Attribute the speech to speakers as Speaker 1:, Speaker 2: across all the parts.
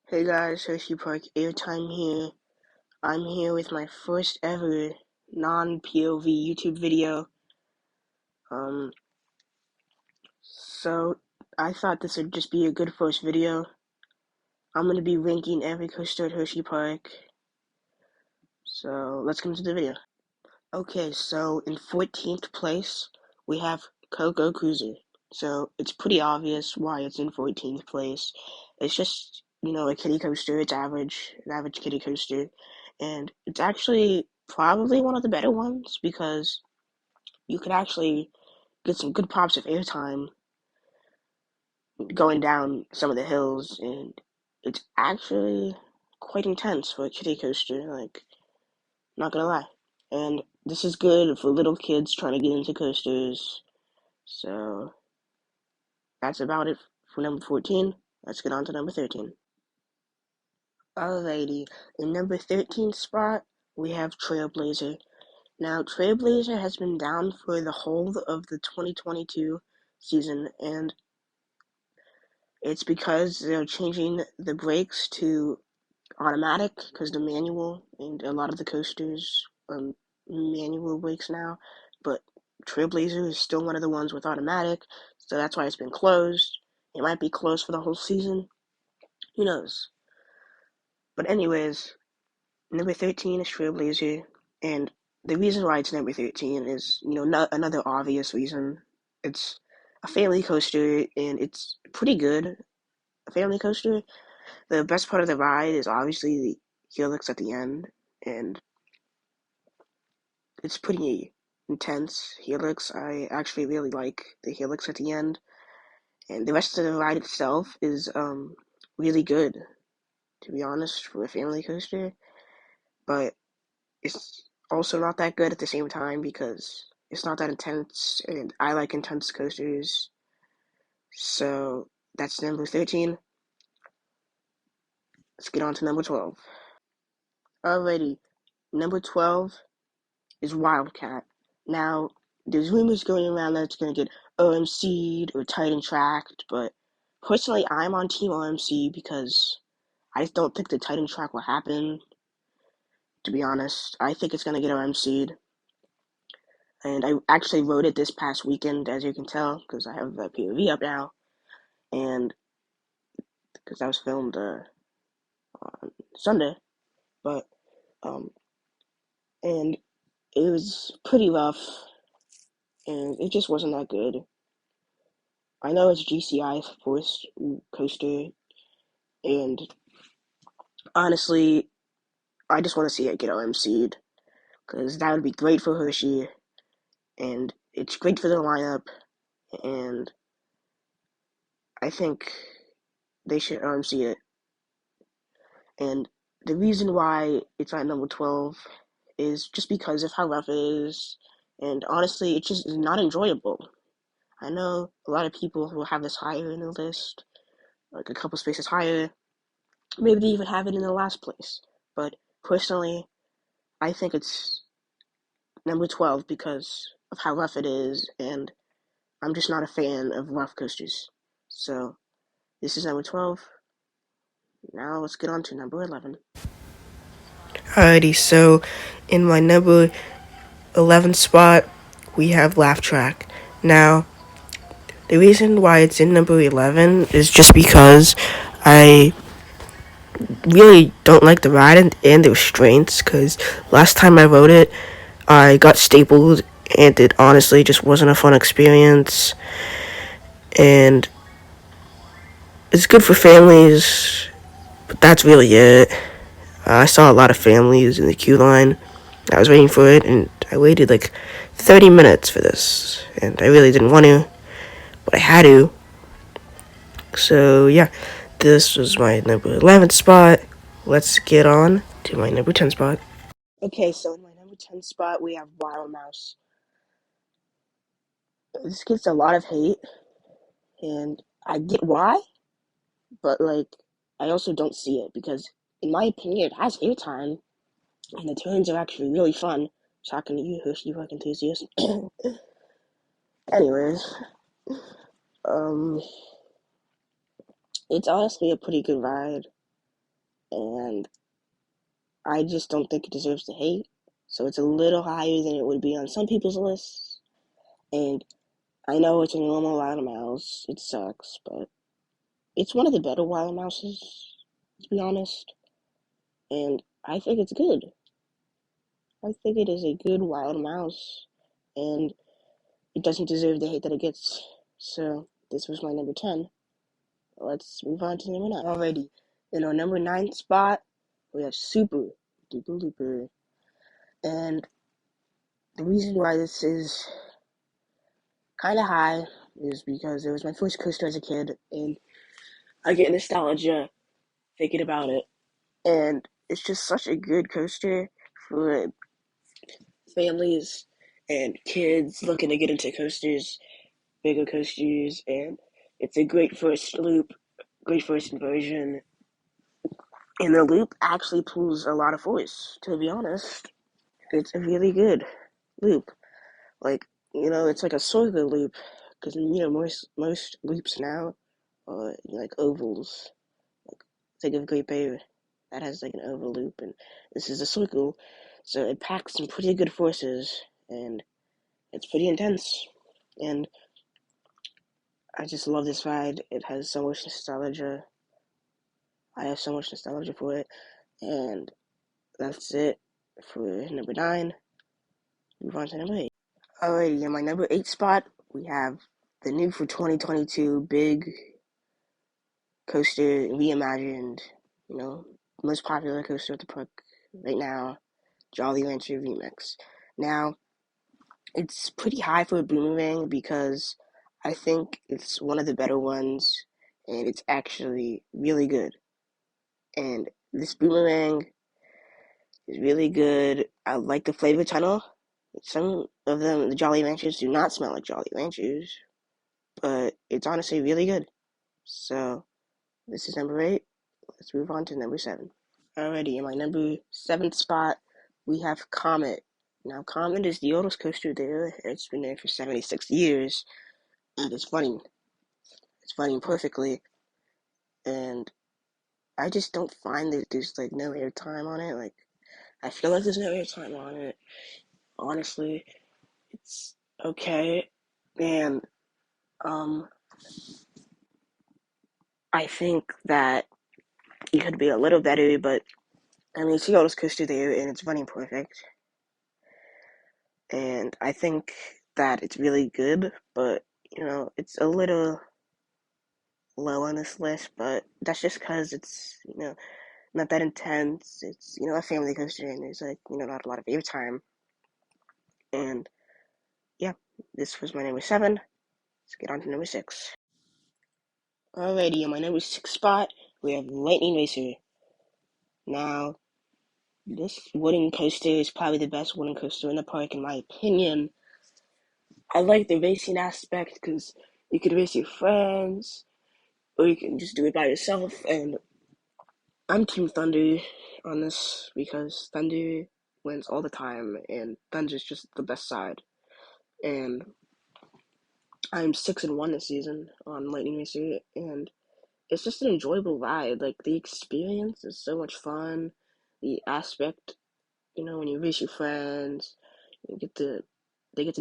Speaker 1: Hey guys, Hersheypark Airtime here. I'm here with my first ever non-POV YouTube video. Um, so I thought this would just be a good first video. I'm gonna be ranking every coaster at Hersheypark. So let's get into the video. Okay, so in 14th place we have Coco Cruiser. So it's pretty obvious why it's in 14th place. It's just, a kiddie coaster. It's average, an average kiddie coaster. And it's actually probably one of the better ones because you could actually get some good pops of airtime going down some of the hills. And it's actually quite intense for a kiddie coaster, like, not gonna lie. And this is good for little kids trying to get into coasters. So that's about it for number 14. Let's get on to number 13. Alrighty, in number 13 spot, we have Trailblazer. Now, Trailblazer has been down for the whole of the 2022 season, and it's because they're changing the brakes to automatic, because the manual, and a lot of the coasters are manual brakes now, but Trailblazer is still one of the ones with automatic, so that's why it's been closed. It might be closed for the whole season. Who knows? But anyways, number 13 is Trailblazer, and the reason why it's number 13 is, another obvious reason. It's a family coaster, and it's pretty good. A family coaster. The best part of the ride is obviously the helix at the end, and it's pretty intense helix. I actually really like the helix at the end, and the rest of the ride itself is really good, to be honest, for a family coaster. But it's also not that good at the same time because it's not that intense, and I like intense coasters. So that's number 13. Let's get on to number 12. Alrighty, number 12 is Wildcat. Now, there's rumors going around that it's going to get OMC'd or Titan tracked, but personally, I'm on Team OMC because I just don't think the Titan track will happen, to be honest. I think it's going to get OMC'd. And I actually wrote it this past weekend, as you can tell, because I have the POV up now, and because that was filmed on Sunday, but and it was pretty rough, and it just wasn't that good. I know it's GCI's first coaster, and honestly, I just want to see it get OMC'd, because that would be great for Hershey, and it's great for the lineup, and I think they should OMC it. And the reason why it's at number 12 is just because of how rough it is, and honestly, it just is not enjoyable. I know a lot of people will have this higher in the list, like a couple spaces higher. Maybe they even have it in the last place. But personally, I think it's number 12 because of how rough it is, and I'm just not a fan of rough coasters. So, this is number 12. Now let's get on to number 11. Alrighty, so in my number 11 spot, we have Laugh Track. Now, the reason why it's in number 11 is just because I really don't like the ride and the restraints, because last time I rode it, I got stapled, and it honestly just wasn't a fun experience. And it's good for families, but that's really it. I saw a lot of families in the queue line. I was waiting for it, and I waited like 30 minutes for this, and I really didn't want to, but I had to. So yeah, this was my number 11 spot. Let's get on to my number 10 spot. Okay, so in my number 10 spot, we have Wild Mouse. This gets a lot of hate, and I get why, but I also don't see it because, in my opinion, it has airtime, and the turns are actually really fun. Talking to you, Hersheypark enthusiast. Anyways, um, it's honestly a pretty good ride. and I just don't think it deserves the hate. So it's a little higher than it would be on some people's lists. And I know it's a normal wild mouse. It sucks, but it's one of the better wild mouses, to be honest. And I think it's good. I think it is a good wild mouse. And it doesn't deserve the hate that it gets. So this was my number 10. Let's move on to number 9. Alrighty. In our number 9 spot, we have Super Duper Duper. And the reason why this is kind of high is because it was my first coaster as a kid, and I get nostalgia thinking about it. And it's just such a good coaster for families and kids looking to get into coasters, bigger coasters, and it's a great first loop, great first inversion. And the loop actually pulls a lot of force, to be honest. It's a really good loop. Like, it's like a circular loop, because, most loops now are, like ovals. Like, think of Great Bear, that has like an oval loop, and this is a circle, so it packs some pretty good forces, and it's pretty intense. And I just love this ride. It has so much nostalgia. I have so much nostalgia for it, and that's it for number 9. Move on to number 8. Alrighty, in my number 8 spot, we have the new for 2022 big coaster reimagined, most popular coaster at the park right now, Jolly Rancher Vmix. Now, it's pretty high for a boomerang because I think it's one of the better ones, and it's actually really good. And this boomerang is really good. I like the flavor tunnel. Some of them, the Jolly Ranchers, do not smell like Jolly Ranchers, but it's honestly really good. So, this is number 8. Let's move on to number 7. Alrighty, in my number 7th spot, we have Comet. Now, Comet is the oldest coaster there. It's been there for 76 years, and it's running. It's running perfectly, and I just don't find that there's, like, no airtime on it. Like, I feel like there's no airtime on it. Honestly, it's okay, and, I think that it could be a little better, but, I mean, it's the oldest coaster there, and it's running perfect. And I think that it's really good, but, it's a little low on this list, but that's just because it's, not that intense. It's, a family coaster, and there's, like, not a lot of airtime. And, yeah, this was my number 7. Let's get on to number 6. Alrighty, in my number 6 spot, we have Lightning Racer. Now, this wooden coaster is probably the best wooden coaster in the park, in my opinion. I like the racing aspect because you can race your friends, or you can just do it by yourself. And I'm Team Thunder on this because Thunder wins all the time, and Thunder's just the best side. And I'm 6-1 this season on Lightning Racer, and it's just an enjoyable ride. Like, the experience is so much fun. The aspect, when you race your friends, they get to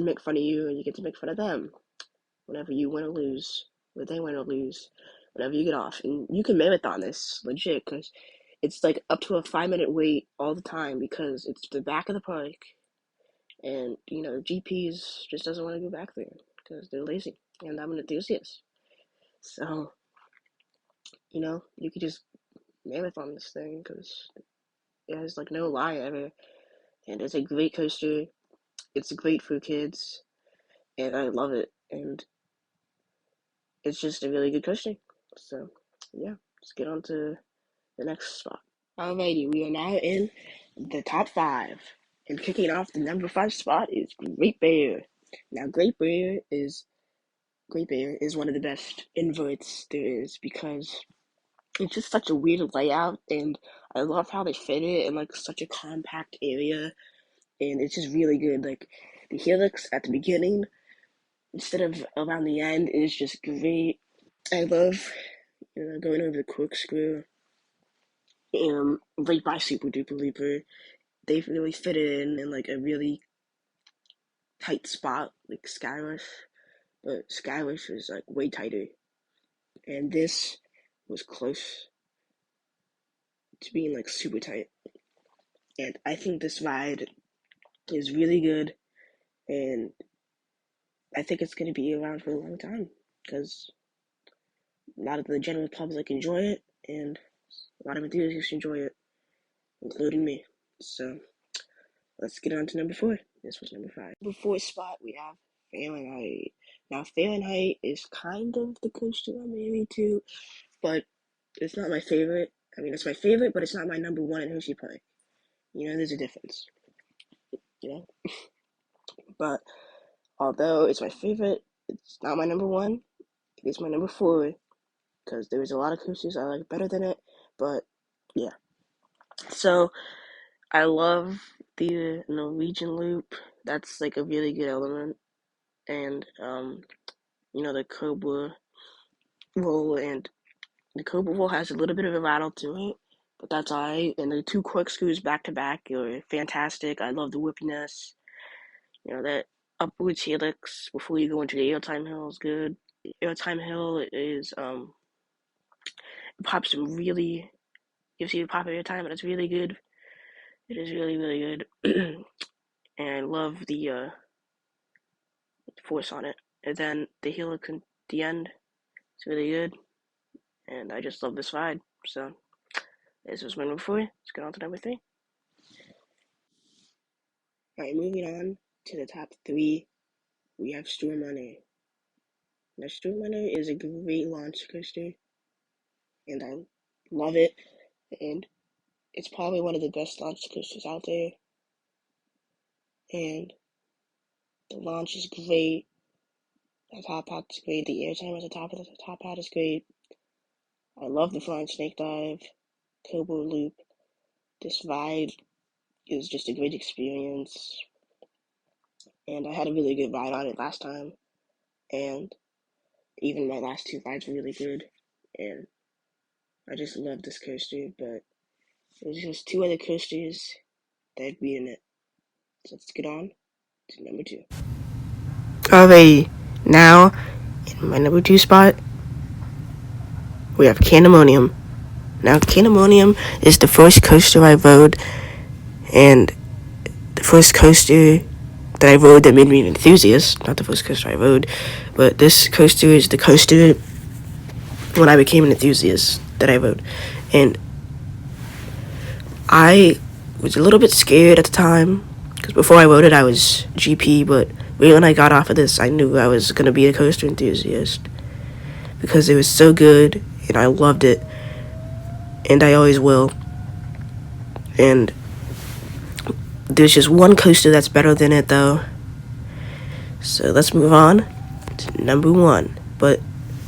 Speaker 1: make fun of you, and you get to make fun of them whenever you win or lose, or they win or lose, whenever you get off. And you can marathon this, legit, because it's like up to a 5-minute wait all the time because it's the back of the park, and, GPs just doesn't want to go back there because they're lazy, and I'm an enthusiast. So, you could just marathon this thing because it has, like, no lie ever, and it's a great coaster. It's great for kids, and I love it, and it's just a really good coaster. So, yeah, let's get on to the next spot. Alrighty, we are now in the top 5. And kicking off the number 5 spot is Great Bear. Now, Great Bear is one of the best inverts there is because it's just such a weird layout, and I love how they fit it in, like, such a compact area, and it's just really good. Like, the helix at the beginning instead of around the end is just great. I love, going over the corkscrew, Right by Super Duper Leaper. They really fit it in like a really tight spot, like Skyrush, but Skyrush was like way tighter, and this was close to being like super tight. And I think this ride is really good, and I think it's going to be around for a long time because a lot of the general public enjoy it, and a lot of enthusiasts enjoy it, including me. So let's get on to number 4. This was number 5. Number 4 spot, we have Fahrenheit. Now, Fahrenheit is kind of the coaster I'm married to, but it's not my favorite. I mean, it's my favorite, but it's not my number 1 in Hersheypark. You know, there's a difference. You know, but although it's my favorite, it's not my number 1. It is my number 4 because there's a lot of coasters I like better than it. But yeah, so I love the Norwegian loop. That's like a really good element, and you know, the Cobra roll, and the Cobra roll has a little bit of a rattle to it, but that's alright. And the 2 corkscrews back to back are fantastic. I love the whippiness. You know, that upwards helix before you go into the airtime hill is good. The airtime hill is it pops some really, gives you a pop every time, and it's really good. It is really, really good. And I love the force on it. And then the helix at the end, it's really good. And I just love this ride. So this was my number 4. Let's get on to number 3. Alright, moving on to the top 3, we have Streamliner. Now, Streamliner is a great launch coaster, and I love it. And it's probably one of the best launch coasters out there. And the launch is great. The top hat is great. The airtime at the top hat is great. I love the flying snake dive, Cobra loop. This ride is just a great experience, and I had a really good ride on it last time. And even my last 2 rides were really good, and I just love this coaster. But there's just 2 other coasters that have beaten it. So let's get on to number 2. Alrighty, now in my number 2 spot, we have Candemonium. Now, Candemonium is the first coaster I rode, and the first coaster that I rode that made me an enthusiast. Not the first coaster I rode, but this coaster is the coaster when I became an enthusiast that I rode. And I was a little bit scared at the time, because before I rode it I was GP, but right when I got off of this I knew I was going to be a coaster enthusiast, because it was so good, and I loved it, and I always will. And there's just one coaster that's better than it, though. So let's move on to number 1. But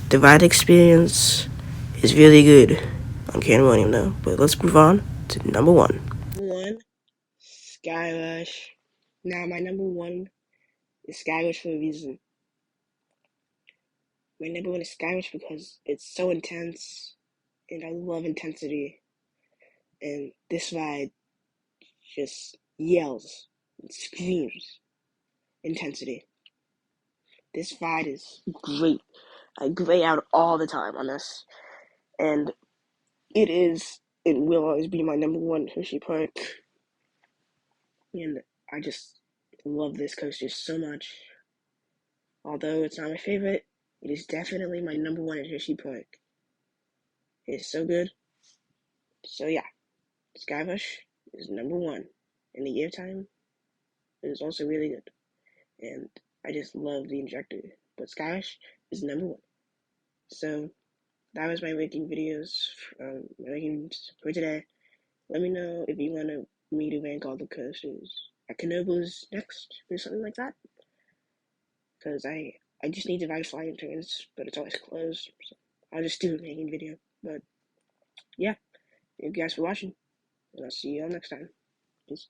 Speaker 1: the ride experience is really good on Candemonium, though. But let's move on to number 1. 1, Skyrush. Now, my number 1 is Skyrush for a reason. My number 1 is Skyrush because it's so intense, and I love intensity. And this ride just yells and screams intensity. This ride is great. I gray out all the time on this, and it is, it will always be my number 1 Hersheypark, and I just love this coaster so much. Although it's not my favorite, it is definitely my number 1 at Hersheypark. It is so good. So yeah, Skyrush is number 1, and the airtime is also really good, and I just love the injector. But Skyrush is number 1. So that was my ranking videos, my rankings for today. Let me know if you want me to rank all the coasters at Canobo's next, or something like that. Because I just need to ride flying trains, but it's always closed, so I'll just do a ranking video. But yeah, thank you guys for watching, and I'll see you all next time. Peace.